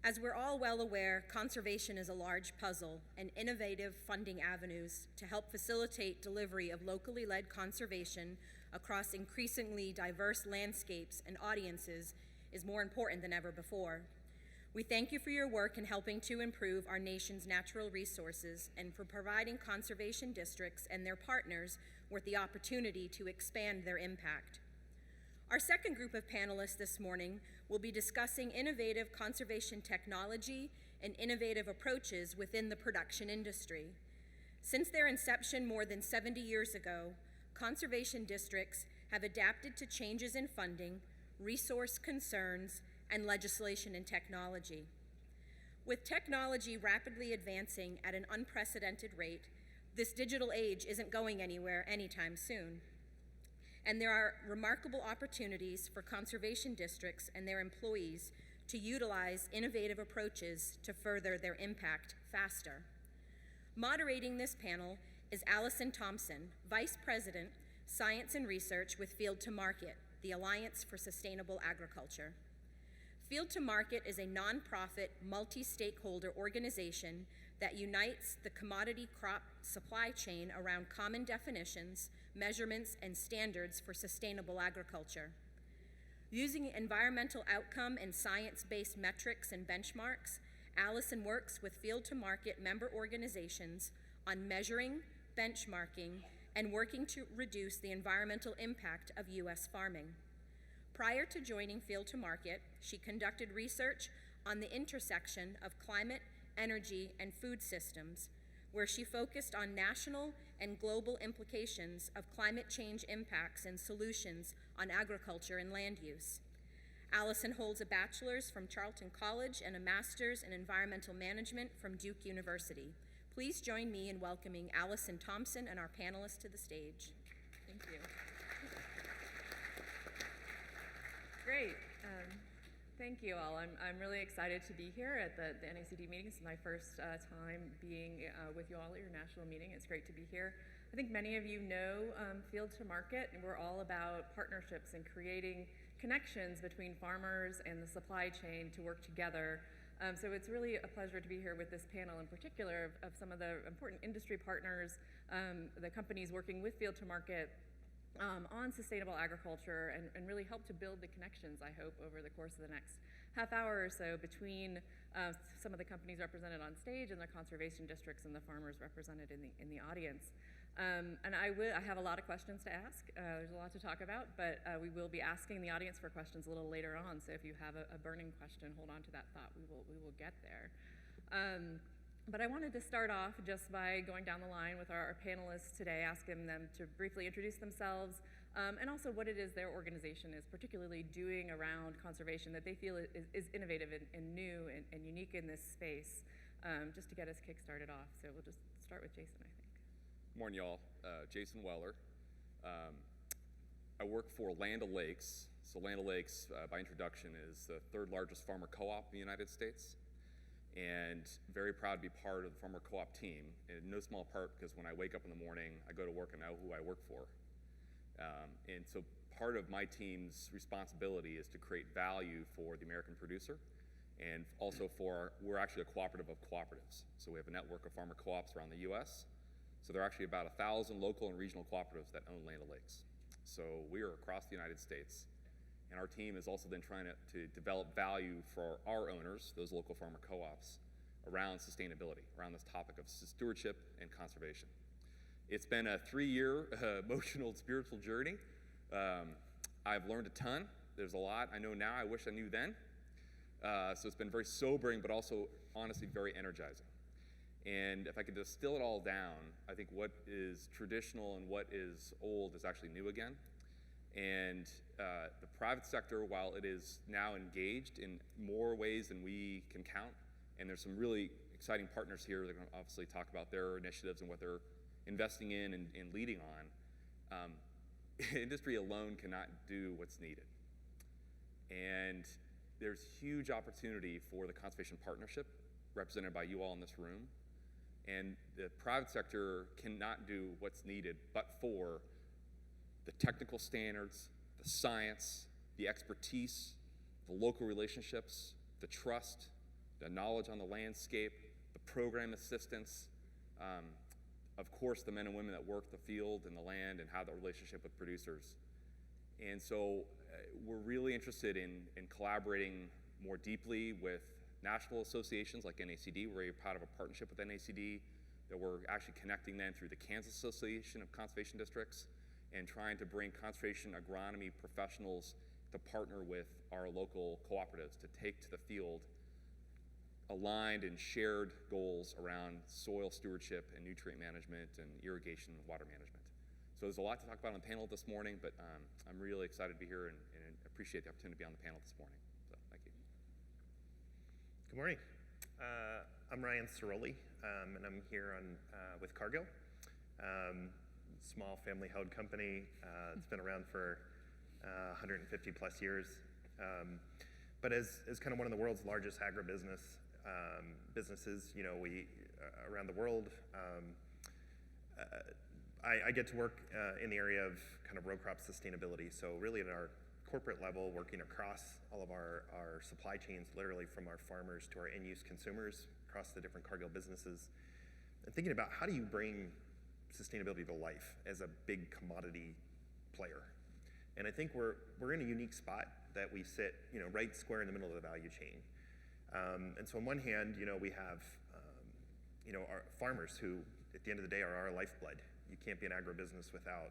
As we're all well aware, conservation is a large puzzle, and innovative funding avenues to help facilitate delivery of locally led conservation across increasingly diverse landscapes and audiences is more important than ever before. We thank you for your work in helping to improve our nation's natural resources and for providing conservation districts and their partners with the opportunity to expand their impact. Our second group of panelists this morning will be discussing innovative conservation technology and innovative approaches within the production industry. Since their inception more than 70 years ago, conservation districts have adapted to changes in funding, resource concerns, and legislation and technology. With technology rapidly advancing at an unprecedented rate, this digital age isn't going anywhere anytime soon. And there are remarkable opportunities for conservation districts and their employees to utilize innovative approaches to further their impact faster. Moderating this panel is Allison Thomson, Vice President, Science and Research with Field to Market, the Alliance for Sustainable Agriculture. Field to Market is a nonprofit, multi-stakeholder organization that unites the commodity crop supply chain around common definitions, measurements, and standards for sustainable agriculture. Using environmental outcome and science-based metrics and benchmarks, Allison works with Field to Market member organizations on measuring, benchmarking, and working to reduce the environmental impact of U.S. farming. Prior to joining Field to Market, she conducted research on the intersection of climate, energy, and food systems, where she focused on national and global implications of climate change impacts and solutions on agriculture and land use. Allison holds a bachelor's from Charlton College and a master's in environmental management from Duke University. Please join me in welcoming Allison Thomson and our panelists to the stage. Thank you. Great. Thank you all. I'm really excited to be here at the NACD meeting. This is my first time being with you all at your national meeting. It's great to be here. I think many of you know Field to Market, and we're all about partnerships and creating connections between farmers and the supply chain to work together. So it's really a pleasure to be here with this panel in particular of some of the important industry partners, the companies working with Field to Market on sustainable agriculture and really help to build the connections, I hope, over the course of the next half hour or so between some of the companies represented on stage and their conservation districts and the farmers represented in the audience. And I have a lot of questions to ask. There's a lot to talk about, but we will be asking the audience for questions a little later on. So if you have a burning question, hold on to that thought. We will get there. But I wanted to start off just by going down the line with our panelists today, asking them to briefly introduce themselves and also what it is their organization is particularly doing around conservation that they feel is innovative and new and unique in this space, just to get us kick-started off. So we'll just start with Jason, I think. Morning, y'all. Jason Weller. I work for Land O'Lakes. So Land O'Lakes, by introduction, is the third largest farmer co-op in the United States. And very proud to be part of the farmer co-op team, in no small part because when I wake up in the morning, I go to work and know who I work for. And so part of my team's responsibility is to create value for the American producer, and also we're actually a cooperative of cooperatives. So we have a network of farmer co-ops around the US. So there are actually about 1,000 local and regional cooperatives that own Land O'Lakes. So we are across the United States. And our team is also then trying to develop value for our owners, those local farmer co-ops, around sustainability, around this topic of stewardship and conservation. It's been a 3-year emotional and spiritual journey. I've learned a ton. There's a lot I know now I wish I knew then. So it's been very sobering, but also honestly very energizing. And if I could distill it all down, I think what is traditional and what is old is actually new again. And the private sector, while it is now engaged in more ways than we can count, and there's some really exciting partners here that are going to obviously talk about their initiatives and what they're investing in and leading on, industry alone cannot do what's needed. And there's huge opportunity for the conservation partnership represented by you all in this room. And the private sector cannot do what's needed but for the technical standards, the science, the expertise, the local relationships, the trust, the knowledge on the landscape, the program assistance, of course, the men and women that work the field and the land and how the relationship with producers. And so we're really interested in collaborating more deeply with national associations like NACD. We're proud of a partnership with NACD that we're actually connecting them through the Kansas Association of Conservation Districts and trying to bring conservation agronomy professionals to partner with our local cooperatives to take to the field aligned and shared goals around soil stewardship and nutrient management and irrigation and water management. So there's a lot to talk about on the panel this morning, but I'm really excited to be here and appreciate the opportunity to be on the panel this morning. So thank you. Good morning. I'm Ryan Ciroli, and I'm here with Cargill. Small family-held company. It's been around for 150 plus years. But as kind of one of the world's largest agribusiness businesses, we around the world, I get to work in the area of kind of row crop sustainability. So really at our corporate level, working across all of our supply chains, literally from our farmers to our end-use consumers across the different Cargill businesses, and thinking about how do you bring sustainability to life as a big commodity player. And I think we're in a unique spot that we sit, right square in the middle of the value chain. And so on one hand, we have, our farmers who, at the end of the day, are our lifeblood. You can't be an agribusiness without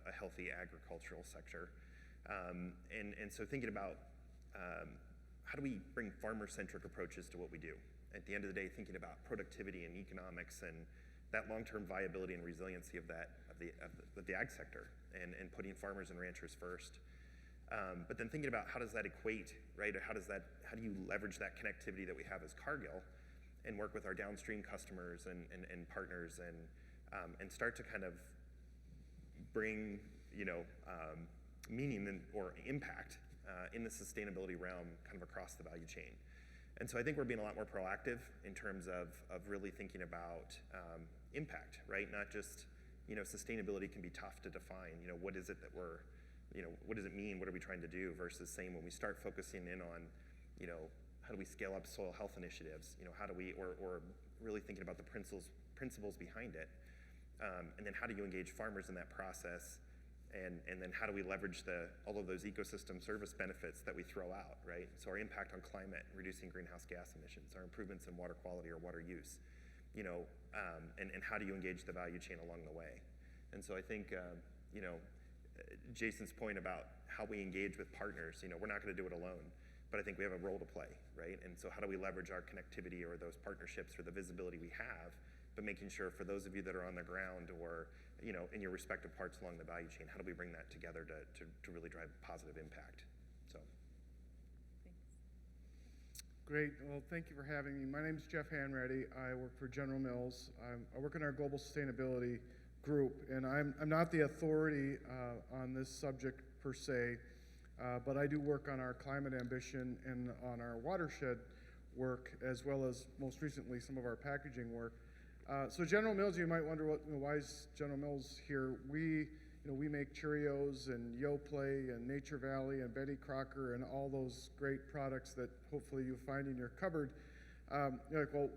a healthy agricultural sector. And so thinking about how do we bring farmer-centric approaches to what we do? At the end of the day, thinking about productivity and economics and that long-term viability and resiliency of the ag sector and putting farmers and ranchers first. But then thinking about how does that equate, right? Or how do you leverage that connectivity that we have as Cargill and work with our downstream customers and partners and start to kind of bring, meaning or impact in the sustainability realm kind of across the value chain. And so I think we're being a lot more proactive in terms of really thinking about impact, right? Not just, sustainability can be tough to define. What is it that what does it mean? What are we trying to do? Versus saying when we start focusing in on, how do we scale up soil health initiatives? How do we, or really thinking about the principles behind it. And then how do you engage farmers in that process? And then how do we leverage all of those ecosystem service benefits that we throw out, right? So our impact on climate, reducing greenhouse gas emissions, our improvements in water quality or water use, and how do you engage the value chain along the way? And so I think, Jason's point about how we engage with partners, we're not going to do it alone, but I think we have a role to play, right? And so how do we leverage our connectivity or those partnerships or the visibility we have, but making sure for those of you that are on the ground or, in your respective parts along the value chain, how do we bring that together to really drive positive impact? So. Thanks. Great. Well, thank you for having me. My name is Jeff Hanratty. I work for General Mills. I work in our global sustainability group, and I'm not the authority on this subject per se, but I do work on our climate ambition and on our watershed work, as well as most recently some of our packaging work. So General Mills, you might wonder why is General Mills here? We make Cheerios and Yoplait and Nature Valley and Betty Crocker and all those great products that hopefully you'll find in your cupboard. You're like, well,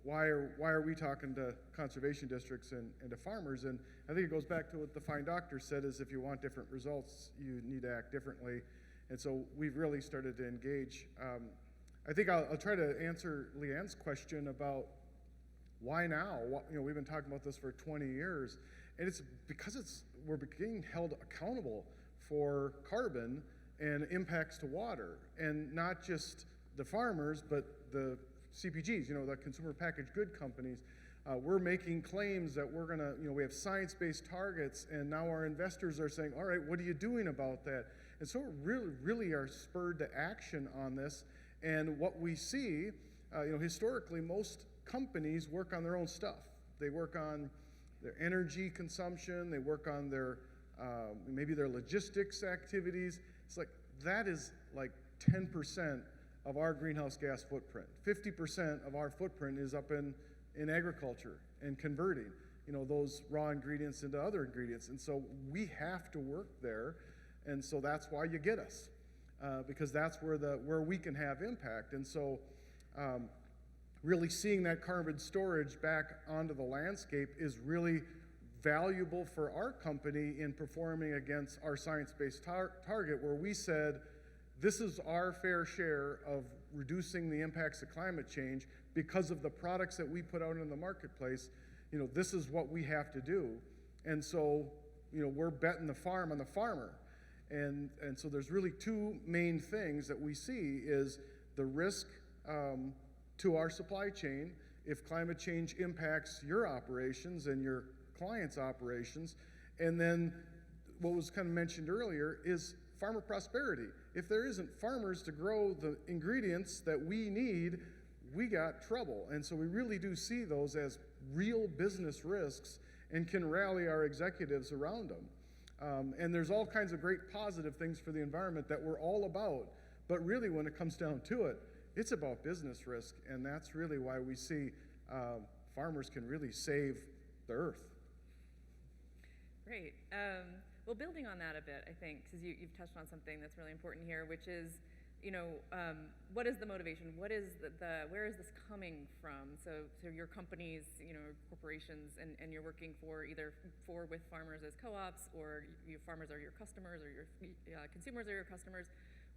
why are we talking to conservation districts and to farmers? And I think it goes back to what the fine doctor said, is if you want different results, you need to act differently. And so we've really started to engage. I think I'll try to answer Leanne's question about why now? We've been talking about this for 20 years, and it's because we're being held accountable for carbon and impacts to water, and not just the farmers, but the CPGs, the consumer packaged good companies. We're making claims that we're gonna, we have science-based targets, and now our investors are saying, all right, what are you doing about that? And so we really are spurred to action on this. And what we see, historically, most companies work on their own stuff. They work on their energy consumption, they work on their, maybe their logistics activities. It's like, that is like 10% of our greenhouse gas footprint. 50% of our footprint is up in agriculture and converting, those raw ingredients into other ingredients. And so we have to work there. And so that's why you get us, because that's where we can have impact. And so really seeing that carbon storage back onto the landscape is really valuable for our company in performing against our science-based target, where we said, this is our fair share of reducing the impacts of climate change because of the products that we put out in the marketplace. This is what we have to do. And so, we're betting the farm on the farmer. And so there's really two main things that we see is the risk to our supply chain if climate change impacts your operations and your clients' operations. And then what was kind of mentioned earlier is farmer prosperity. If there isn't farmers to grow the ingredients that we need, we got trouble. And so we really do see those as real business risks and can rally our executives around them. And there's all kinds of great positive things for the environment that we're all about. But really, when it comes down to it, it's about business risk. And that's really why we see farmers can really save the earth. Great. Well, building on that a bit, I think, because you've touched on something that's really important here, which is, what is the motivation? What is where is this coming from? So your companies, corporations, and you're working with farmers as co-ops, or farmers are your customers, or your consumers are your customers.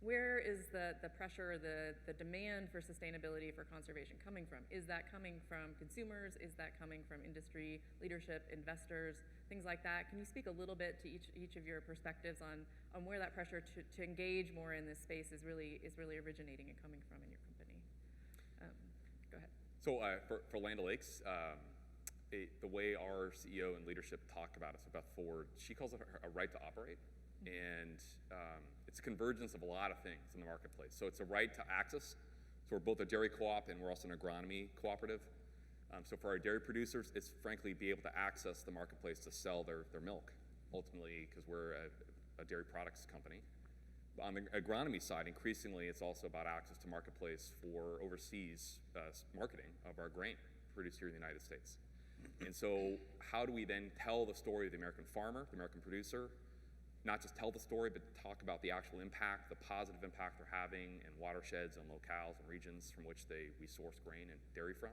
Where is the pressure, the demand for sustainability, for conservation coming from? Is that coming from consumers? Is that coming from industry, leadership, investors, things like that? Can you speak a little bit to each of your perspectives on where that pressure to engage more in this space is really originating and coming from in your company? Go ahead. So for Land O'Lakes, the way our CEO and leadership talk about it, so Beth Ford, she calls it a right to operate. And it's a convergence of a lot of things in the marketplace. So it's a right to access. So we're both a dairy co-op and we're also an agronomy cooperative. So for our dairy producers, it's frankly be able to access the marketplace to sell their milk, ultimately, because we're a dairy products company. On the agronomy side, increasingly, it's also about access to marketplace for overseas marketing of our grain produced here in the United States. And so how do we then tell the story of the American farmer, the American producer, not just tell the story, but talk about the actual impact, the positive impact they're having in watersheds and locales and regions from which we source grain and dairy from.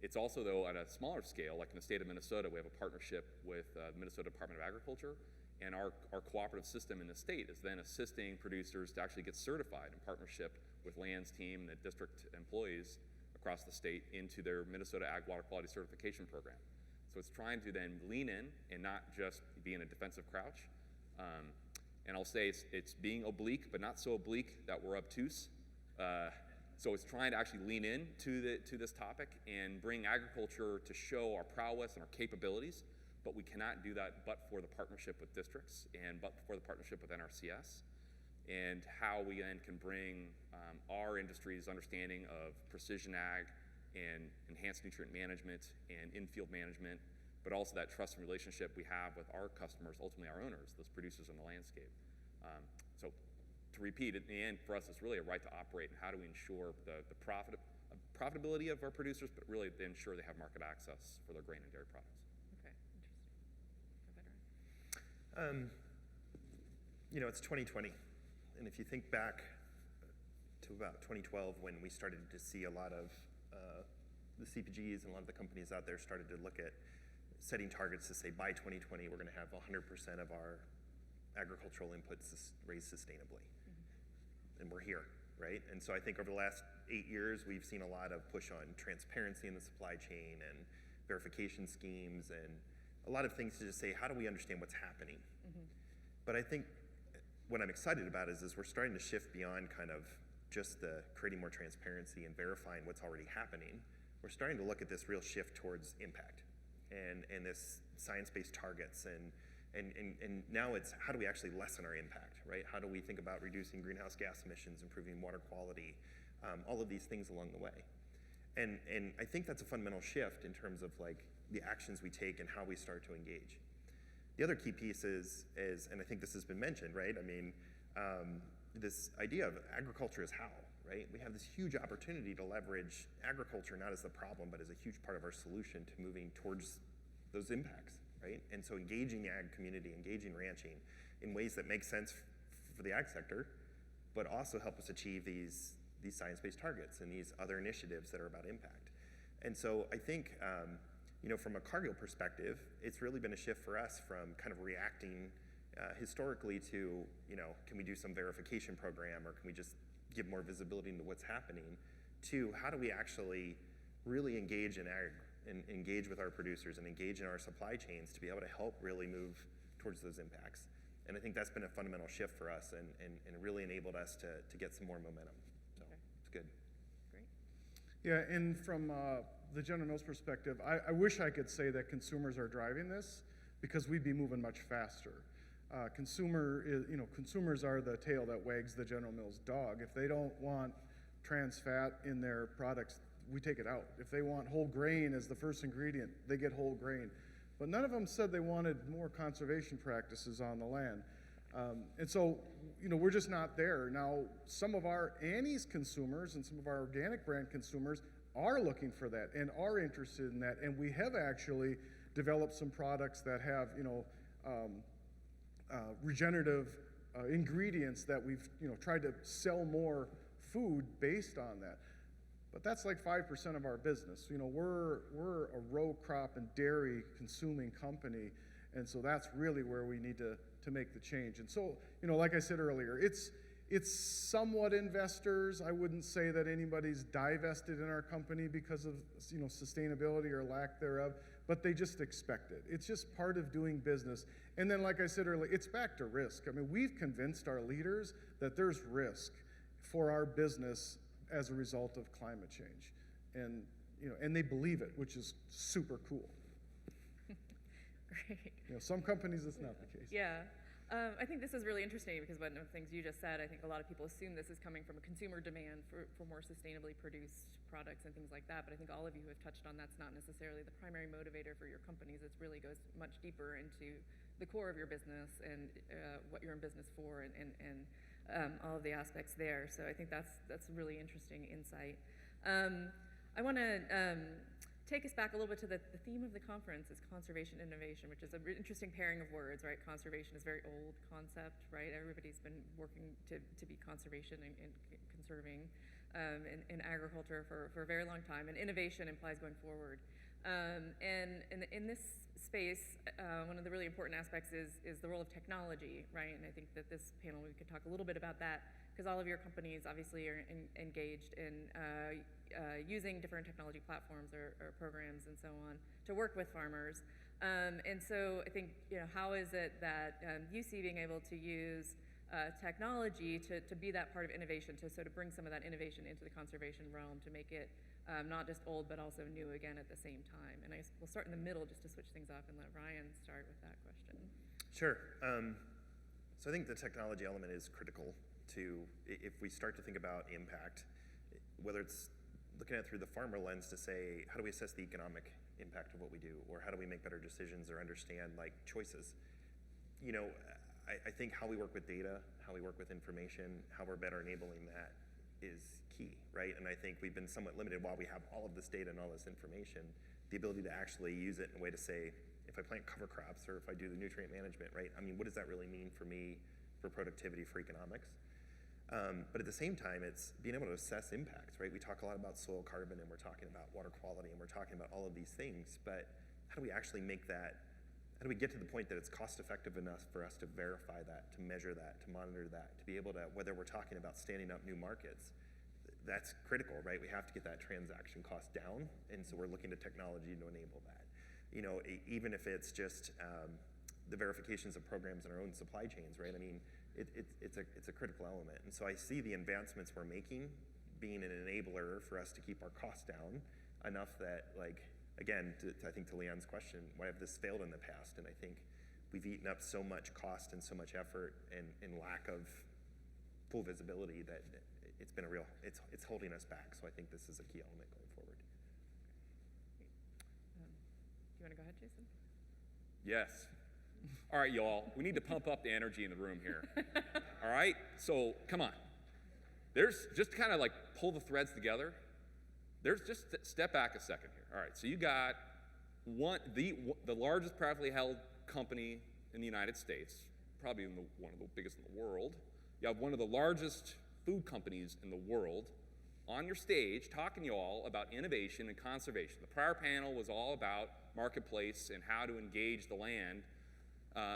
It's also, though, at a smaller scale, like in the state of Minnesota, we have a partnership with the Minnesota Department of Agriculture, and our cooperative system in the state is then assisting producers to actually get certified in partnership with Land's team and the district employees across the state into their Minnesota Ag Water Quality Certification Program. So it's trying to then lean in and not just be in a defensive crouch. And I'll say it's being oblique, but not so oblique that we're obtuse. So it's trying to actually lean in to this topic and bring agriculture to show our prowess and our capabilities, but we cannot do that but for the partnership with districts and but for the partnership with NRCS, and how we then can bring our industry's understanding of precision ag and enhanced nutrient management and in-field management, but also that trust and relationship we have with our customers, ultimately our owners, those producers in the landscape. So to repeat, in the end, for us, it's really a right to operate, and how do we ensure the profitability of our producers, but really to ensure they have market access for their grain and dairy products. Okay, interesting. Go ahead, It's 2020, and if you think back to about 2012 when we started to see a lot of the CPGs and a lot of the companies out there started to look at setting targets to say by 2020 we're going to have 100% of our agricultural inputs raised sustainably. Mm-hmm. And we're here, right? And so I think over the last 8 years we've seen a lot of push on transparency in the supply chain and verification schemes and a lot of things to just say, how do we understand what's happening? Mm-hmm. But I think what I'm excited about is we're starting to shift beyond kind of just the creating more transparency and verifying what's already happening. We're starting to look at this real shift towards impact and this science-based targets and now it's how do we actually lessen our impact, right? How do we think about reducing greenhouse gas emissions, improving water quality, all of these things along the way. And I think that's a fundamental shift in terms of like the actions we take and how we start to engage. The other key piece is and I think this has been mentioned, right? I mean, this idea of agriculture is how, right? We have this huge opportunity to leverage agriculture not as the problem, but as a huge part of our solution to moving towards those impacts, right? And so engaging the ag community, engaging ranching in ways that make sense for the ag sector, but also help us achieve these science-based targets and these other initiatives that are about impact. And so I think, from a Cargill perspective, it's really been a shift for us from kind of reacting historically to, can we do some verification program, or can we just give more visibility into what's happening, to how do we actually really engage in ag and engage with our producers and engage in our supply chains to be able to help really move towards those impacts. And I think that's been a fundamental shift for us and really enabled us to get some more momentum. So it's good. Great. Yeah, and from the General Mills perspective, I wish I could say that consumers are driving this, because we'd be moving much faster. Consumers are the tail that wags the General Mills dog. If they don't want trans fat in their products, we take it out. If they want whole grain as the first ingredient, they get whole grain. But none of them said they wanted more conservation practices on the land. And so, we're just not there. Now, some of our Annie's consumers and some of our organic brand consumers are looking for that and are interested in that. And we have actually developed some products that have, regenerative ingredients that we've, tried to sell more food based on that. But that's like 5% of our business. We're a row crop and dairy consuming company, and so that's really where we need to make the change. And so, like I said earlier, it's somewhat investors. I wouldn't say that anybody's divested in our company because of sustainability or lack thereof, but they just expect it. It's just part of doing business. And then, like I said earlier, it's back to risk. I mean, we've convinced our leaders that there's risk for our business as a result of climate change, and they believe it, which is super cool. Great. Some companies it's not the case. Yeah. I think this is really interesting, because one of the things you just said, I think a lot of people assume this is coming from a consumer demand for more sustainably produced products and things like that, but I think all of you who have touched on that's not necessarily the primary motivator for your companies. It really goes much deeper into the core of your business and what you're in business for, and all of the aspects there. So I think that's a really interesting insight. I want to take us back a little bit to the theme of the conference is conservation innovation, which is an interesting pairing of words, right? Conservation is a very old concept, right? Everybody's been working to be conservation and conserving in agriculture for a very long time, and innovation implies going forward. And in this space, one of the really important aspects is the role of technology, right? And I think that this panel, we could talk a little bit about that, because all of your companies obviously are engaged in using different technology platforms or programs and so on to work with farmers. And so I think, how is it that you see being able to use technology to be that part of innovation, to sort of bring some of that innovation into the conservation realm, to make it not just old, but also new again at the same time? And we'll start in the middle just to switch things up and let Ryan start with that question. Sure. So I think the technology element is critical to, if we start to think about impact, whether it's looking at it through the farmer lens to say, how do we assess the economic impact of what we do, or how do we make better decisions or understand choices? I think how we work with data, how we work with information, how we're better enabling that is key, right? And I think we've been somewhat limited while we have all of this data and all this information, the ability to actually use it in a way to say, if I plant cover crops or if I do the nutrient management, right? I mean, what does that really mean for me, for productivity, for economics? But at the same time, it's being able to assess impacts, right? We talk a lot about soil carbon, and we're talking about water quality, and we're talking about all of these things, but how do we actually make that, how do we get to the point that it's cost effective enough for us to verify that, to measure that, to monitor that, to be able to, whether we're talking about standing up new markets, that's critical, right? We have to get that transaction cost down, and so we're looking to technology to enable that. Even if it's just the verifications of programs in our own supply chains, right? I mean, it's a critical element. And so I see the advancements we're making being an enabler for us to keep our costs down enough that, again, I think to Leanne's question, why have this failed in the past? And I think we've eaten up so much cost and so much effort and lack of full visibility that it's been it's holding us back. So I think this is a key element going forward. Do you want to go ahead, Jason? Yes. All right, y'all, we need to pump up the energy in the room here. All right, so come on. There's just kind of pull the threads together. There's just step back a second here. All right, so you got the largest privately held company in the United States, probably one of the biggest in the world. You have one of the largest food companies in the world, on your stage talking to you all about innovation and conservation. The prior panel was all about marketplace and how to engage the land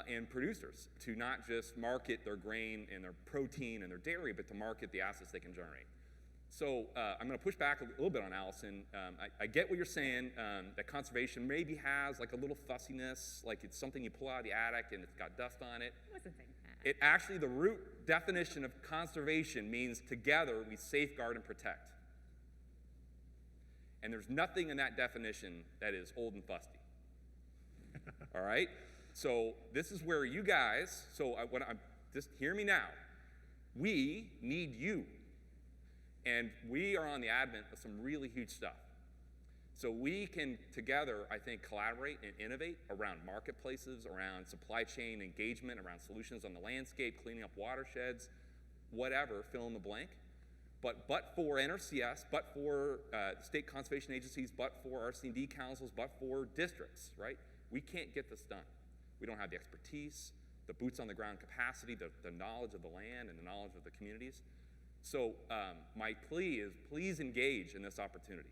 and producers to not just market their grain and their protein and their dairy, but to market the assets they can generate. So I'm going to push back a little bit on Allison. I get what you're saying, that conservation maybe has like a little fussiness, like it's something you pull out of the attic and it's got dust on it. I wasn't saying that. It actually, the root definition of conservation means together we safeguard and protect. And there's nothing in that definition that is old and fusty. All right? So this is where you guys, just hear me now. We need you. And we are on the advent of some really huge stuff. So we can together, I think, collaborate and innovate around marketplaces, around supply chain engagement, around solutions on the landscape, cleaning up watersheds, whatever, fill in the blank. But for NRCS, but for state conservation agencies, but for RC&D councils, but for districts, right? We can't get this done. We don't have the expertise, the boots on the ground capacity, the knowledge of the land and the knowledge of the communities. So my plea is please engage in this opportunity,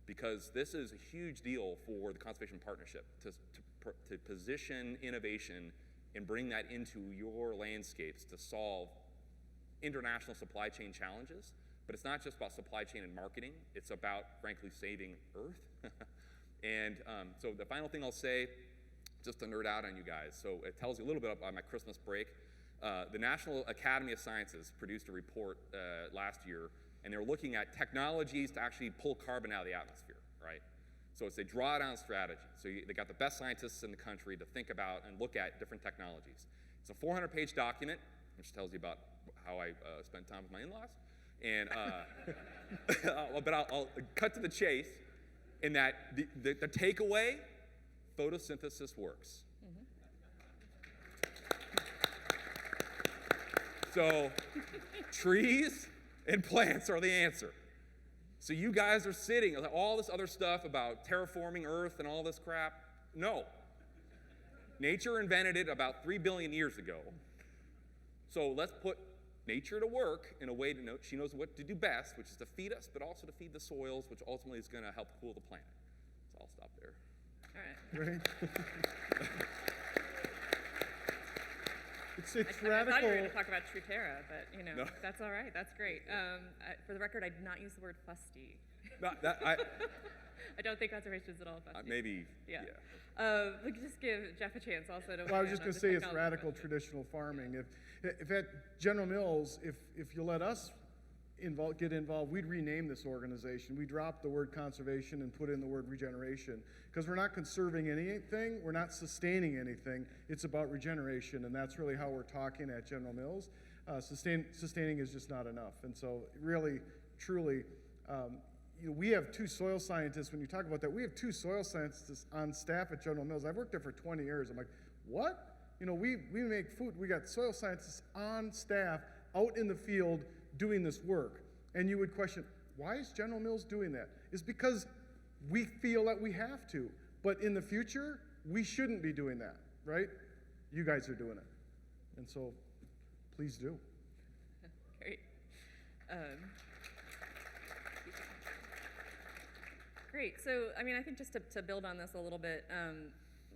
because this is a huge deal for the Conservation Partnership to position innovation and bring that into your landscapes to solve international supply chain challenges. But it's not just about supply chain and marketing, it's about, frankly, saving Earth. And so the final thing I'll say, just to nerd out on you guys, so it tells you a little bit about my Christmas break. The National Academy of Sciences produced a report last year, and they're looking at technologies to actually pull carbon out of the atmosphere, right? So it's a drawdown strategy. So they got the best scientists in the country to think about and look at different technologies. It's a 400-page document, which tells you about how I spent time with my in-laws. And, but I'll cut to the chase in that the takeaway, photosynthesis works. So trees and plants are the answer. So you guys are sitting, all this other stuff about terraforming Earth and all this crap. No. Nature invented it about 3 billion years ago. So let's put nature to work in a way to know she knows what to do best, which is to feed us, but also to feed the soils, which ultimately is going to help cool the planet. So I'll stop there. All right. It's I radical. thought you were going to talk about Truterra, but No. That's all right. That's great. For the record, I did not use the word fusty. No, I don't think conservation is at all fusty. maybe, Yeah. yeah. We could just give Jeff a chance also to. Well, I was weigh just in going on to the say it's technology radical question. traditional farming. If at General Mills, if you let us get involved, we'd rename this organization. We drop the word conservation and put in the word regeneration, because we're not conserving anything, we're not sustaining anything. It's about regeneration, and that's really how we're talking at General Mills. Sustaining is just not enough, and so really, truly. We have 2 soil scientists. When you talk about that, we have 2 soil scientists on staff at General Mills. I've worked there for 20 years. I'm like, what? We make food. We got soil scientists on staff out in the field doing this work. And you would question, why is General Mills doing that? It's because we feel that we have to. But in the future, we shouldn't be doing that, right? You guys are doing it. And so, please do. Great. Great. So, I think just to build on this a little bit,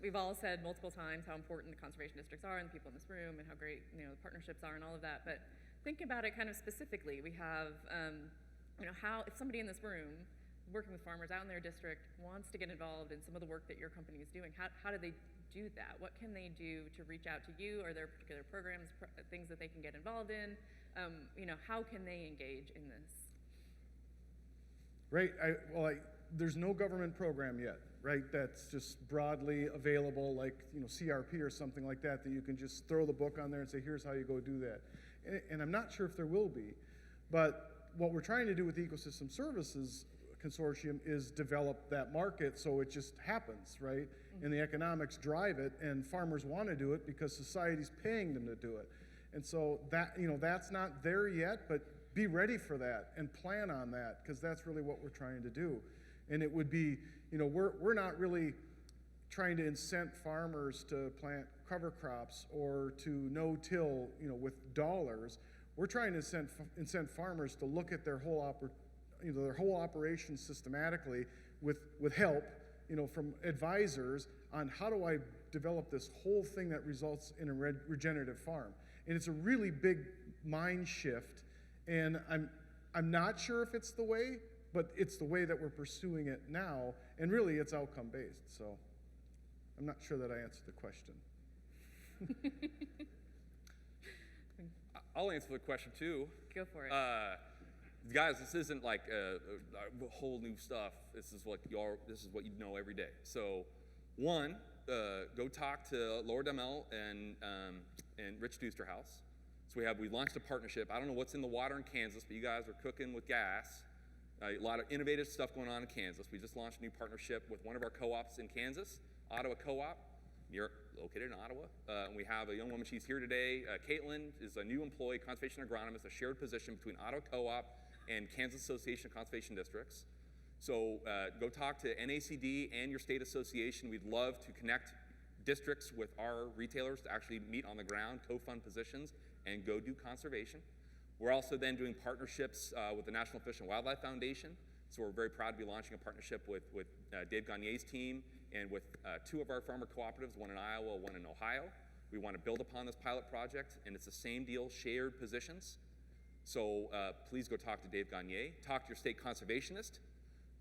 we've all said multiple times how important the conservation districts are and the people in this room and how great the partnerships are and all of that. But think about it kind of specifically. We have, how if somebody in this room working with farmers out in their district wants to get involved in some of the work that your company is doing, how do they do that? What can they do to reach out to you? Are there particular programs, things that they can get involved in? How can they engage in this? Right. There's no government program yet, right? That's just broadly available, like CRP or something like that you can just throw the book on there and say, here's how you go do that. And I'm not sure if there will be, but what we're trying to do with the Ecosystem Services Consortium is develop that market so it just happens, right? And the economics drive it, and farmers want to do it because society's paying them to do it. And so that that's not there yet, but be ready for that and plan on that, because that's really what we're trying to do. And it would be, we're not really trying to incent farmers to plant cover crops or to no-till, with dollars. We're trying to incent farmers to look at their whole their whole operation systematically with help, from advisors on how do I develop this whole thing that results in a regenerative farm. And it's a really big mind shift, and I'm not sure if it's the way, but it's the way that we're pursuing it now, and really it's outcome based. So I'm not sure that I answered the question. I'll answer the question too. Go for it. Guys, this isn't like a whole new stuff. This is what you know every day. So, one, go talk to Laura Demel and Rich Dusterhouse. So we launched a partnership. I don't know what's in the water in Kansas, but you guys are cooking with gas. A lot of innovative stuff going on in Kansas. We just launched a new partnership with one of our co-ops in Kansas, Ottawa Co-op, located in Ottawa. And we have a young woman, she's here today. Caitlin is a new employee, conservation agronomist, a shared position between Ottawa Co-op and Kansas Association of Conservation Districts. So go talk to NACD and your state association. We'd love to connect districts with our retailers to actually meet on the ground, co-fund positions, and go do conservation. We're also then doing partnerships with the National Fish and Wildlife Foundation. So we're very proud to be launching a partnership with Dave Gagne's team and with two of our farmer cooperatives, one in Iowa, one in Ohio. We want to build upon this pilot project, and it's the same deal, shared positions. So please go talk to Dave Gagne, talk to your state conservationist,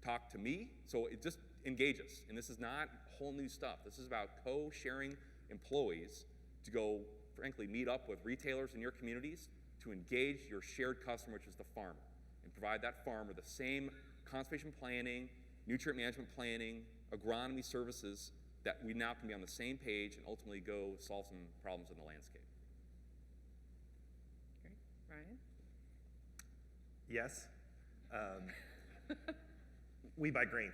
talk to me. So it just engages, and this is not whole new stuff. This is about co-sharing employees to go, frankly, meet up with retailers in your communities to engage your shared customer, which is the farmer, and provide that farmer the same conservation planning, nutrient management planning, agronomy services that we now can be on the same page and ultimately go solve some problems in the landscape. Great. Ryan? Yes. We buy grain.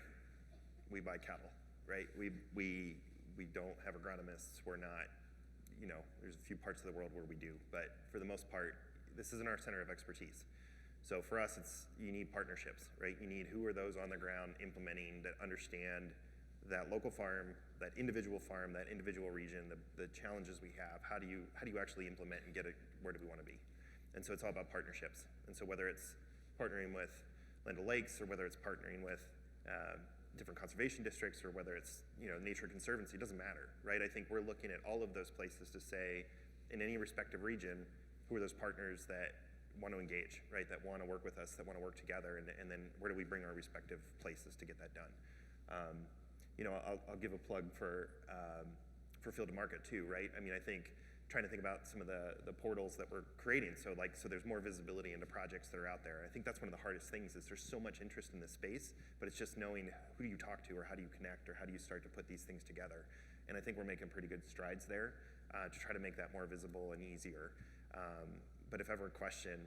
We buy cattle, right? We don't have agronomists. We're not, there's a few parts of the world where we do, but for the most part, this isn't our center of expertise. So for us, you need partnerships, right? You need who are those on the ground implementing that understand that local farm, that individual region, the challenges we have. How do you actually implement and get it? Where do we want to be? And so it's all about partnerships. And so whether it's partnering with Land O'Lakes or whether it's partnering with different conservation districts or whether it's Nature Conservancy, it doesn't matter, right? I think we're looking at all of those places to say, in any respective region, who are those partners that want to engage, right? That want to work with us, that want to work together, and then where do we bring our respective places to get that done? I'll give a plug for Field to Market too, right? I mean, I think trying to think about some of the portals that we're creating, so there's more visibility into projects that are out there. I think that's one of the hardest things is there's so much interest in this space, but it's just knowing who do you talk to or how do you connect or how do you start to put these things together. And I think we're making pretty good strides there to try to make that more visible and easier. But if ever a question,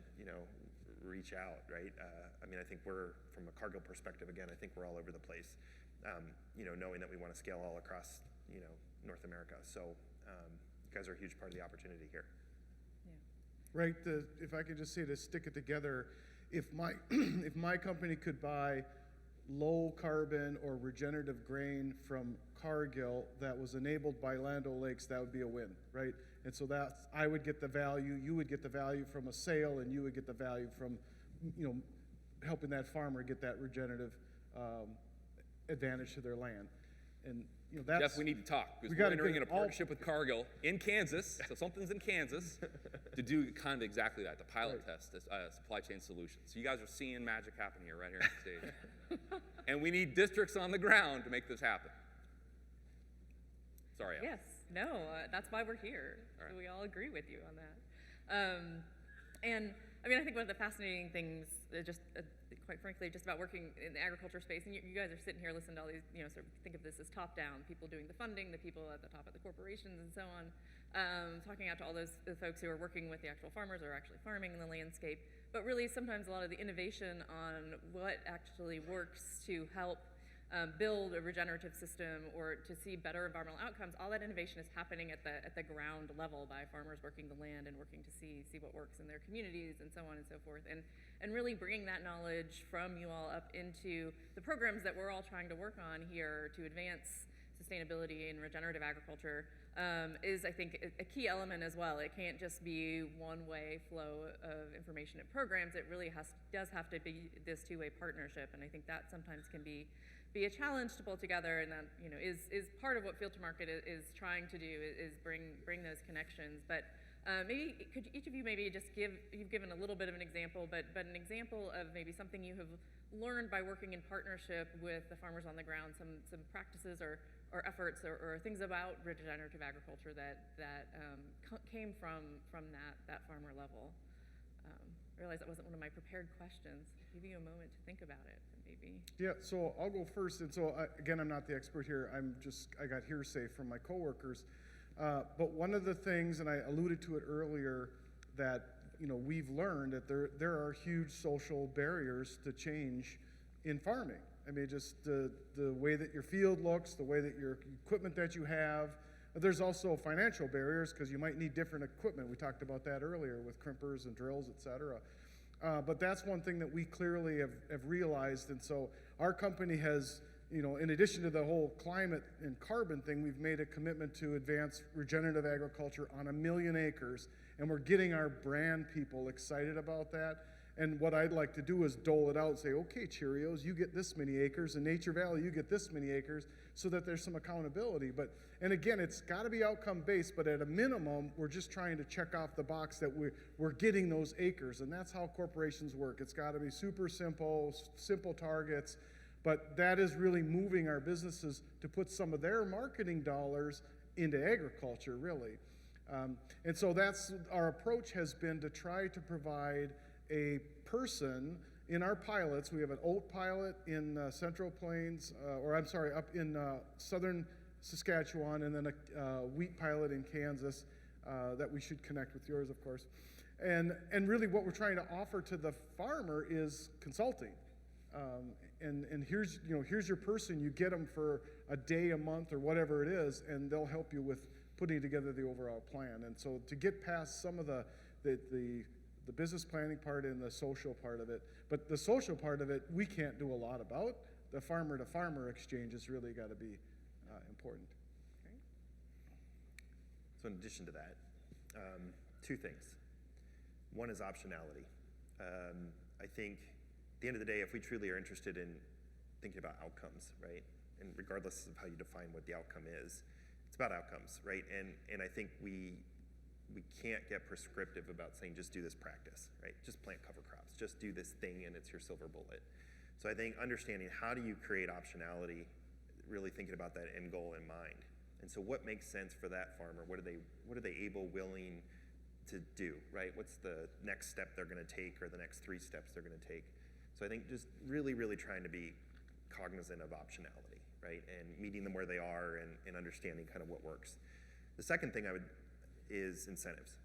reach out, right? I think we're, from a Cargill perspective, again, I think we're all over the place, knowing that we want to scale all across, North America. So you guys are a huge part of the opportunity here. Yeah. Right, if I could just say to stick it together, if my company could buy low carbon or regenerative grain from Cargill that was enabled by Land O'Lakes, that would be a win, right? And so I would get the value, you would get the value from a sale, and you would get the value from, helping that farmer get that regenerative advantage to their land. And that's— Jeff, we need to talk because we're entering in a partnership with Cargill in Kansas, so something's in Kansas, to do kind of exactly that, to pilot test this supply chain solution. So you guys are seeing magic happen here, right here on the stage. And we need districts on the ground to make this happen. Sorry, Al. Yes. No, that's why we're here. All right. So we all agree with you on that. And I think one of the fascinating things, quite frankly, just about working in the agriculture space, and you guys are sitting here listening to all these, sort of think of this as top-down, people doing the funding, the people at the top of the corporations and so on, talking out to all the folks who are working with the actual farmers or actually farming in the landscape. But really, sometimes a lot of the innovation on what actually works to help build a regenerative system or to see better environmental outcomes, all that innovation is happening at the ground level by farmers working the land and working to see what works in their communities and so on and so forth. And really bringing that knowledge from you all up into the programs that we're all trying to work on here to advance sustainability and regenerative agriculture is, I think, a key element as well. It can't just be one-way flow of information and programs. It really does have to be this two-way partnership, and I think that sometimes can be a challenge to pull together, and that is part of what Field to Market is trying to do, is bring those connections. But maybe could each of you maybe just you've given a little bit of an example, but an example of maybe something you have learned by working in partnership with the farmers on the ground, some practices or efforts or things about regenerative agriculture that came from that farmer level. I realize that wasn't one of my prepared questions. I'll give you a moment to think about it, maybe. Yeah, so I'll go first. And so again, I'm not the expert here. I got hearsay from my coworkers. But one of the things, and I alluded to it earlier, that we've learned that there are huge social barriers to change in farming. I mean, just the way that your field looks, the way that your equipment that you have. There's also financial barriers because you might need different equipment. We talked about that earlier with crimpers and drills, et cetera. But that's one thing that we clearly have realized. And so our company has, in addition to the whole climate and carbon thing, we've made a commitment to advance regenerative agriculture on 1 million acres. And we're getting our brand people excited about that. And what I'd like to do is dole it out and say, okay, Cheerios, you get this many acres, and Nature Valley, you get this many acres, so that there's some accountability. And again, it's got to be outcome-based, but at a minimum, we're just trying to check off the box that we're getting those acres, and that's how corporations work. It's got to be super simple targets, but that is really moving our businesses to put some of their marketing dollars into agriculture, really. And so our approach has been to try to provide a person in our pilots. We have an oat pilot in Central Plains, up in southern Saskatchewan, and then a wheat pilot in Kansas that we should connect with yours, of course. And really what we're trying to offer to the farmer is consulting. And here's your person. You get them for a day, a month, or whatever it is, and they'll help you with putting together the overall plan. And so to get past some of the business planning part and the social part of it, but the social part of it we can't do a lot about. The farmer to farmer exchange has really got to be important. Great. So in addition to that, two things. One is optionality. I think at the end of the day, if we truly are interested in thinking about outcomes, right, and regardless of how you define what the outcome is, it's about outcomes, right? And I think we can't get prescriptive about saying just do this practice, right? Just plant cover crops, just do this thing and it's your silver bullet. So I think understanding how do you create optionality, really thinking about that end goal in mind. And so what makes sense for that farmer? What are they able, willing to do, right? What's the next step they're gonna take, or the next 3 steps they're gonna take? So I think just really, really trying to be cognizant of optionality, right? And meeting them where they are and understanding kind of what works. The second thing is incentives.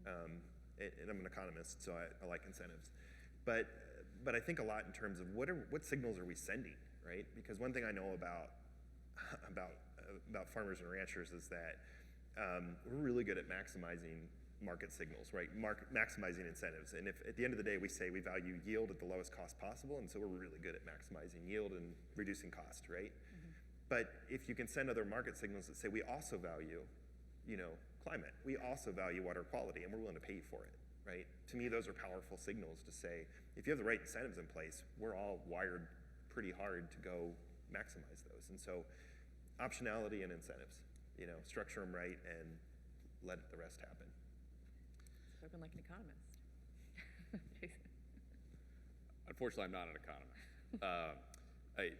And I'm an economist, so I like incentives. But I think a lot in terms of what signals are we sending, right? Because one thing I know about farmers and ranchers is that we're really good at maximizing market signals, right? Maximizing incentives. And if at the end of the day we say we value yield at the lowest cost possible, and so we're really good at maximizing yield and reducing cost, right? Mm-hmm. But if you can send other market signals that say we also value, climate, we also value water quality, and we're willing to pay you for it, right? To me, those are powerful signals to say, if you have the right incentives in place, we're all wired pretty hard to go maximize those. And so optionality and incentives, structure them right and let the rest happen. Spoken like an economist. Jason. Unfortunately, I'm not an economist.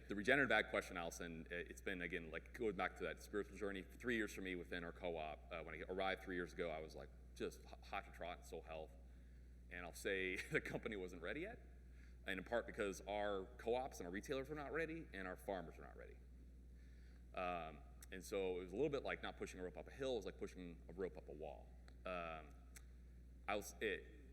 The regenerative ag question, Allison, it's been, again, like going back to that spiritual journey. 3 years for me within our co-op. When I arrived 3 years ago, I was like just hot to trot and so health. And I'll say the company wasn't ready yet, and in part because our co-ops and our retailers were not ready, and our farmers were not ready. And so it was a little bit like not pushing a rope up a hill, it was like pushing a rope up a wall.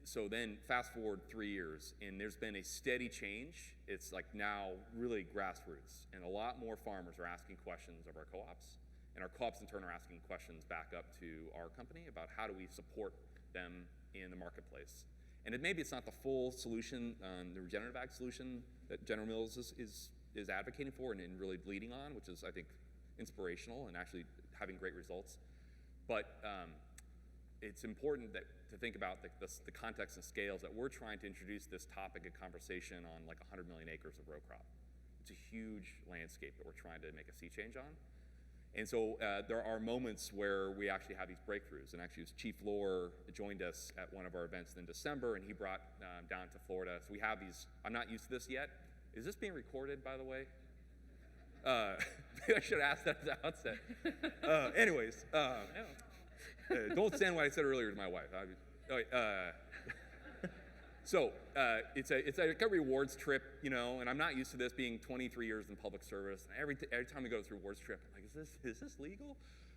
So then fast forward 3 years, and there's been a steady change. It's like now really grassroots, and a lot more farmers are asking questions of our co-ops, and our co-ops in turn are asking questions back up to our company about how do we support them in the marketplace. And maybe it's not the full solution, the regenerative ag solution that General Mills is advocating for and really leading on, which is, I think, inspirational and actually having great results. But it's important to think about the context and scales that we're trying to introduce this topic of conversation on like 100 million acres of row crop. It's a huge landscape that we're trying to make a sea change on. And so there are moments where we actually have these breakthroughs. And actually, Chief Lohr joined us at one of our events in December, and he brought down to Florida. So we have these, I'm not used to this yet. Is this being recorded, by the way? I should have asked that at the outset. Anyways, don't stand what I said earlier to my wife. So it's like a rewards trip, you know, and I'm not used to this being 23 years in public service. And every time we go through rewards trip, I'm like, is this legal?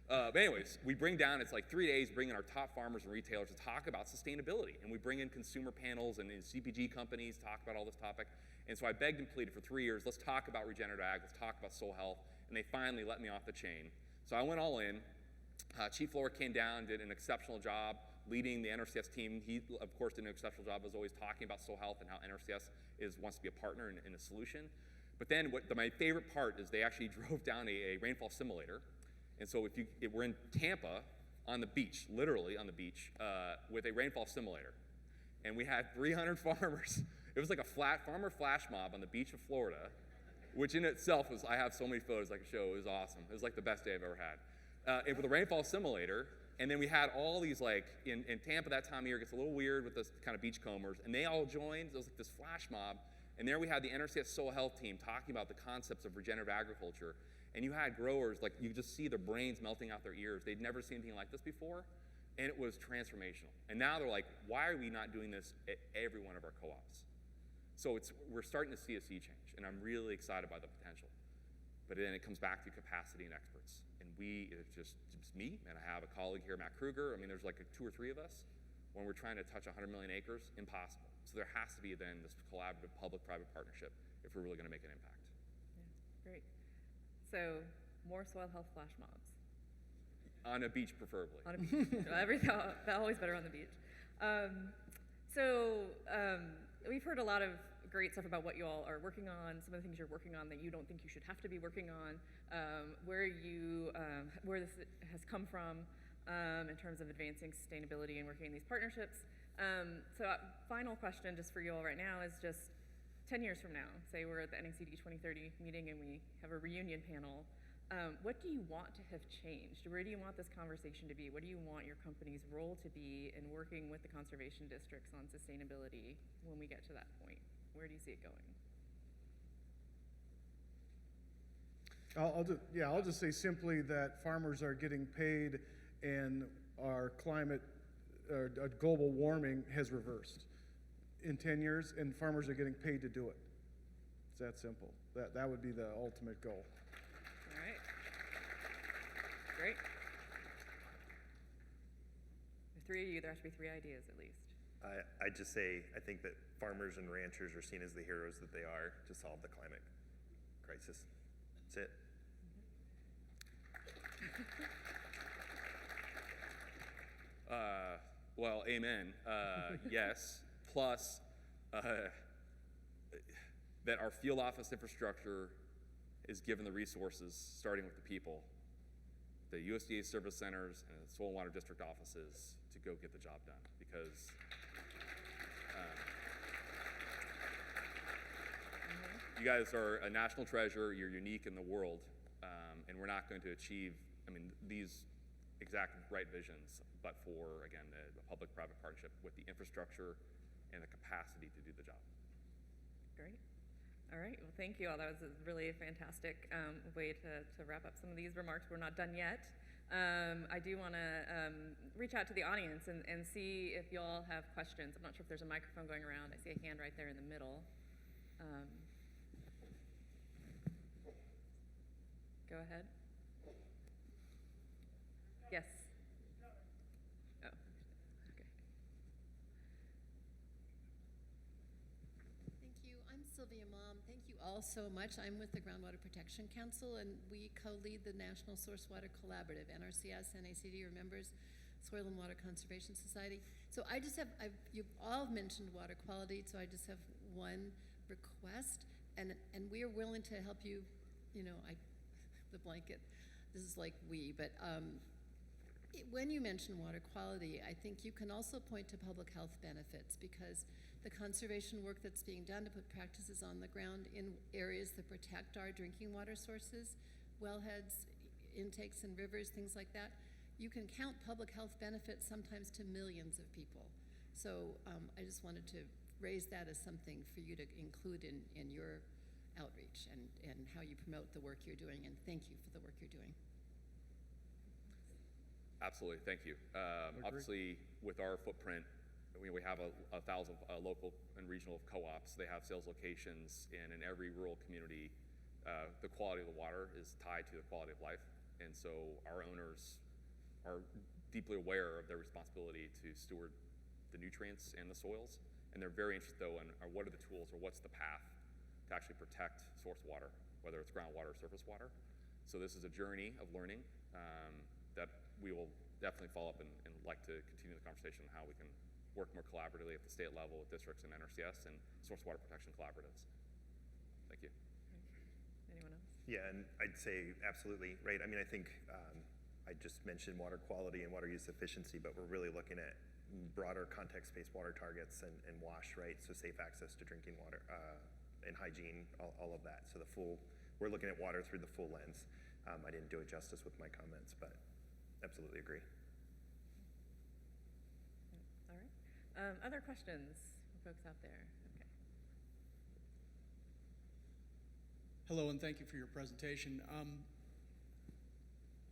But anyways, we bring down, it's like 3 days, bring in our top farmers and retailers to talk about sustainability. And we bring in consumer panels and CPG companies to talk about all this topic. And so I begged and pleaded for 3 years, let's talk about regenerative ag, let's talk about soil health. And they finally let me off the chain. So I went all in. Chief Lohr came down, did an exceptional job leading the NRCS team. He, of course, did an exceptional job as always talking about soil health and how NRCS wants to be a partner in a solution. But then my favorite part is they actually drove down a rainfall simulator. And so we're in Tampa on the beach, literally on the beach, with a rainfall simulator. And we had 300 farmers. It was like a farmer flash mob on the beach of Florida, which in itself was, I have so many photos I could show. It was awesome. It was like the best day I've ever had. And with a rainfall simulator, and then we had all these, like, in Tampa that time of year, it gets a little weird with this kind of beachcombers, and they all joined. It was like this flash mob. And there we had the NRCS soil health team talking about the concepts of regenerative agriculture. And you had growers, like, you just see their brains melting out their ears. They'd never seen anything like this before, and it was transformational. And now they're like, why are we not doing this at every one of our co-ops? So we're starting to see a sea change, and I'm really excited by the potential. But then it comes back to capacity and experts. And it's just me, and I have a colleague here, Matt Kruger. I mean, there's like 2 or 3 of us. When we're trying to touch 100 million acres, impossible. So there has to be then this collaborative public-private partnership if we're really going to make an impact. Yeah, great. So more soil health flash mobs. On a beach, preferably. On a beach. Always better on the beach. We've heard a lot of great stuff about what you all are working on, some of the things you're working on that you don't think you should have to be working on, where this has come from in terms of advancing sustainability and working in these partnerships. Final question just for you all right now is just 10 years from now, say we're at the NACD 2030 meeting and we have a reunion panel, what do you want to have changed? Where do you want this conversation to be? What do you want your company's role to be in working with the conservation districts on sustainability when we get to that point? Where do you see it going? I'll just say simply that farmers are getting paid and our climate, global warming has reversed in 10 years, and farmers are getting paid to do it. It's that simple. That would be the ultimate goal. All right. Great. The 3 of you, there has to be 3 ideas at least. I'd just say, I think that farmers and ranchers are seen as the heroes that they are to solve the climate crisis. That's it. Well, amen. Yes. Plus, that our field office infrastructure is given the resources, starting with the people, the USDA service centers and the soil and water district offices to go get the job done. Because you guys are a national treasure, you're unique in the world, and we're not going to achieve, these exact right visions, but for, again, the public-private partnership with the infrastructure and the capacity to do the job. Great. All right, well, thank you all. That was a really fantastic way to wrap up some of these remarks. We're not done yet. I do want to reach out to the audience and see if you all have questions. I'm not sure if there's a microphone going around. I see a hand right there in the middle. Go ahead. Yes. Oh, okay. Thank you. I'm Sylvia Mom. Thank you all so much. I'm with the Groundwater Protection Council, and we co-lead the National Source Water Collaborative. NRCS, NACD are members, Soil and Water Conservation Society. So I just have, you've all mentioned water quality, so I just have one request, and we are willing to help you, the blanket. this is like we, but when you mention water quality, I think you can also point to public health benefits, because the conservation work that's being done to put practices on the ground in areas that protect our drinking water sources, wellheads, intakes and rivers, things like that, you can count public health benefits sometimes to millions of people. So I just wanted to raise that as something for you to include in your outreach and how you promote the work you're doing, and thank you for the work you're doing. Absolutely, thank you. Obviously, with our footprint, we have 1,000 local and regional co-ops. They have sales locations, and in every rural community, the quality of the water is tied to the quality of life. And so our owners are deeply aware of their responsibility to steward the nutrients and the soils. And they're very interested, though, in what are the tools or what's the path to actually protect source water, whether it's groundwater or surface water. So this is a journey of learning that we will definitely follow up and like to continue the conversation on how we can work more collaboratively at the state level with districts and NRCS and source water protection collaboratives. Thank you. Anyone else? Yeah, and I'd say absolutely, right? I mean, I think I just mentioned water quality and water use efficiency, but we're really looking at broader context-based water targets and WASH, right? So safe access to drinking water and hygiene, all of that. So we're looking at water through the full lens. I didn't do it justice with my comments, but absolutely agree. All right. Other questions from folks out there? Okay. Hello, and thank you for your presentation.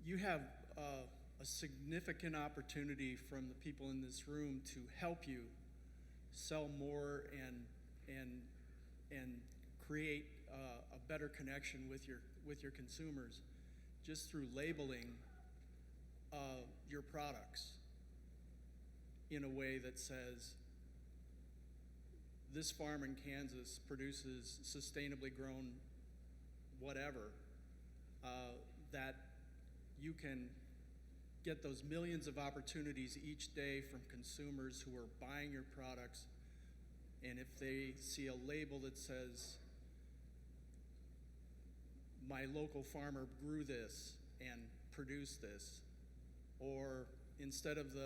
You have a significant opportunity from the people in this room to help you sell more and create a better connection with your consumers just through labeling your products in a way that says this farm in Kansas produces sustainably grown whatever, that you can get those millions of opportunities each day from consumers who are buying your products, and if they see a label that says my local farmer grew this and produced this, or instead of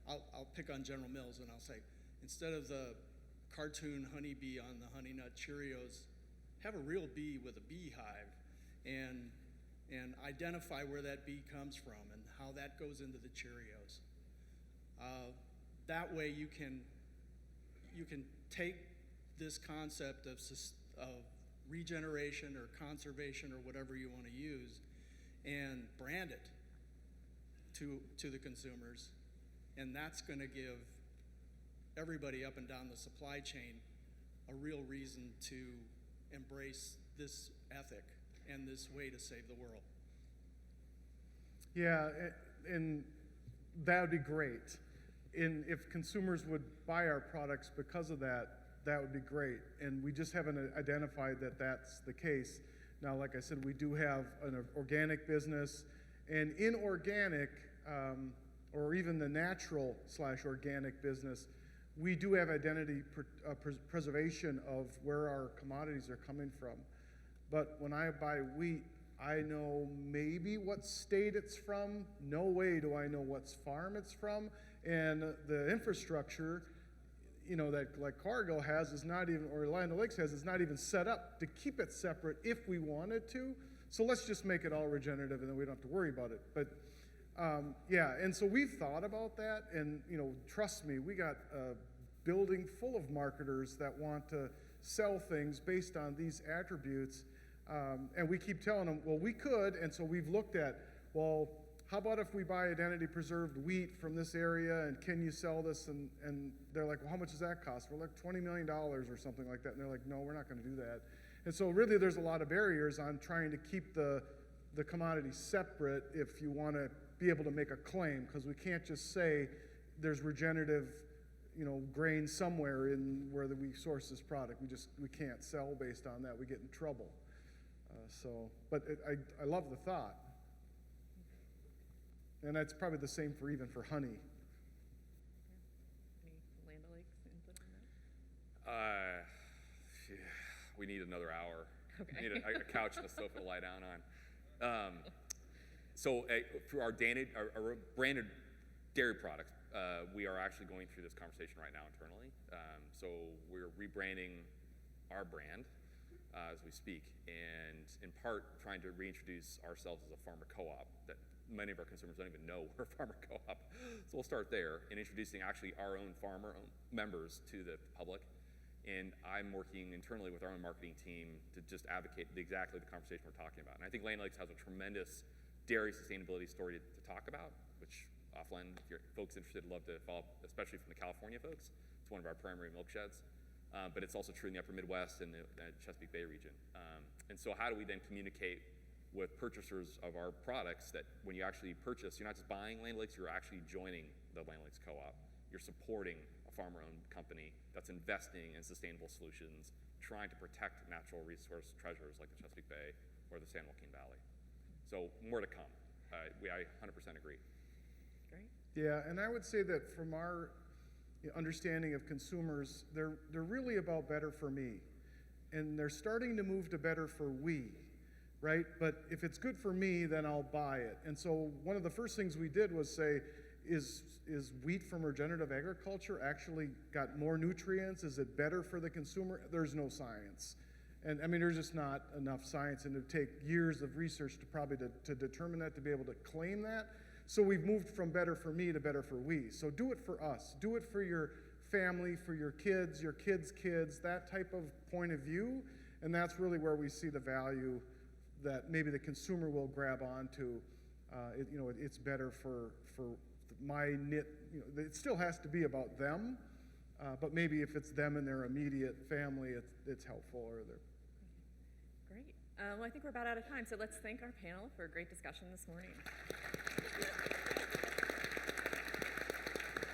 I'll pick on General Mills and I'll say, instead of the cartoon honeybee on the Honey Nut Cheerios, have a real bee with a beehive and identify where that bee comes from and how that goes into the Cheerios. That way you can take this concept of regeneration or conservation or whatever you want to use and brand it to the consumers, and that's going to give everybody up and down the supply chain a real reason to embrace this ethic and this way to save the world. Yeah, and that would be great. And if consumers would buy our products because of that, that would be great. And we just haven't identified that that's the case. Now, like I said, we do have an organic business, and in organic, or even the natural/organic business, we do have identity preservation of where our commodities are coming from. But when I buy wheat, I know maybe what state it's from. No way do I know what farm it's from. And the infrastructure, that like Cargill has is not even, or Land O'Lakes has, is not even set up to keep it separate if we wanted to. So let's just make it all regenerative and then we don't have to worry about it. But yeah, and so we've thought about that, and trust me, we got a building full of marketers that want to sell things based on these attributes, and we keep telling them, well, we could, and so we've looked at, well, how about if we buy identity preserved wheat from this area, and can you sell this? And they're like, well, how much does that cost? We're like $20 million or something like that, and they're like, no, we're not going to do that. And so really there's a lot of barriers on trying to keep the commodity separate if you want to be able to make a claim, because we can't just say there's regenerative grain somewhere in where we source this product. We can't sell based on that. We get in trouble. But I love the thought. And that's probably the same even for honey. Any Land O'Lakes input on that? We need another hour. Okay. We need a couch and a sofa to lie down on. So through our branded dairy products, we are actually going through this conversation right now internally. So we're rebranding our brand as we speak, and in part trying to reintroduce ourselves as a farmer co-op that many of our consumers don't even know we're a farmer co-op. So we'll start there in introducing actually our own farmer members to the public. And I'm working internally with our own marketing team to just advocate exactly the conversation we're talking about. And I think Land O'Lakes has a tremendous dairy sustainability story to talk about, which offline, if you're folks interested, love to follow, especially from the California folks. It's one of our primary milk sheds. But it's also true in the upper Midwest and the Chesapeake Bay region. And so how do we then communicate with purchasers of our products that when you actually purchase, you're not just buying Land O'Lakes, you're actually joining the Land O'Lakes Co-op. You're supporting a farmer-owned company that's investing in sustainable solutions, trying to protect natural resource treasures like the Chesapeake Bay or the San Joaquin Valley. So more to come. I 100% agree. Great. Yeah, and I would say that from our understanding of consumers, they're really about better for me. And they're starting to move to better for we, right? But if it's good for me, then I'll buy it. And so one of the first things we did was say, is wheat from regenerative agriculture actually got more nutrients? Is it better for the consumer? There's no science. And I mean, there's just not enough science, and it would take years of research to probably to determine that, to be able to claim that. So we've moved from better for me to better for we. So do it for us. Do it for your family, for your kids' kids, that type of point of view. And that's really where we see the value that maybe the consumer will grab onto. It's better for my knit. It still has to be about them, but maybe if it's them and their immediate family, it's helpful. Great. Well, I think we're about out of time, so let's thank our panel for a great discussion this morning.